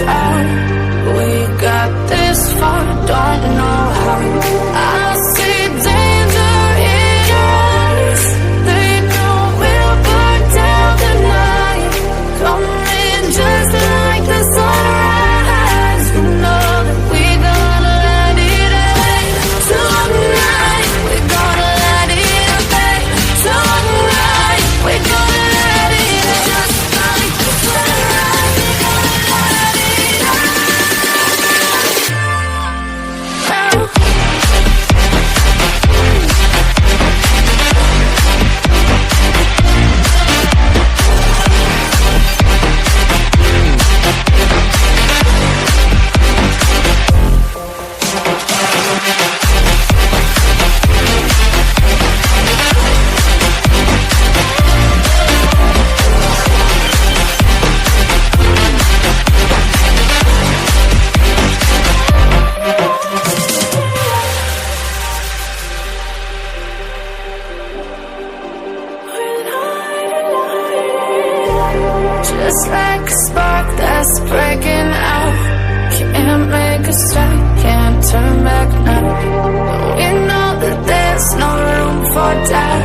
out. We got this far, don't know how. I see danger in your eyes. They know we'll burn down the night. Coming just like the sunrise. You know that we gonna let it rain. Tonight, we gonna let it rain. Tonight, we gonna let it rain. Just like the sunrise, we gonna let it rain. Just like a spark that's breaking out. Can't make a stop, can't turn back now. We know that there's no room for doubt.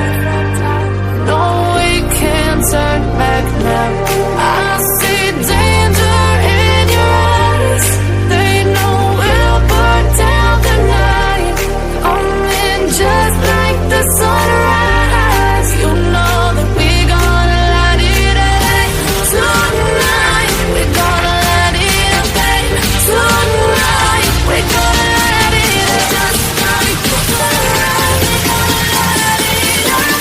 No, we can't turn back now. I see danger in your eyes. They know we'll burn down the night. Coming just like the sunrise. You know that we gonna let it rain. Tonight, we gonna let it rain. Tonight, we gonna let it rain. Just like the sunrise, we gonna let it rain.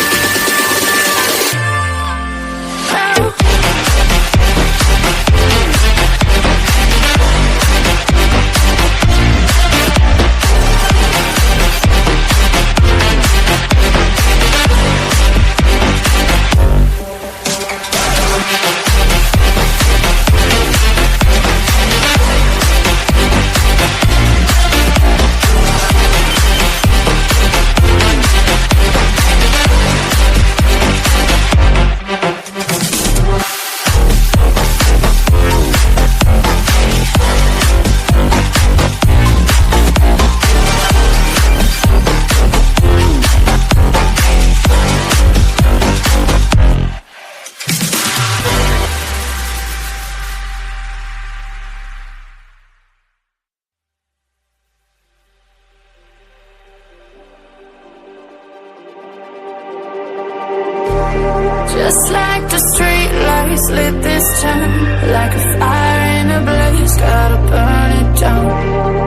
Just like the street lights lit this town, like a fire in a blaze, gotta burn it down.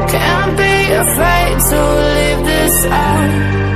Can't be afraid to leave this out.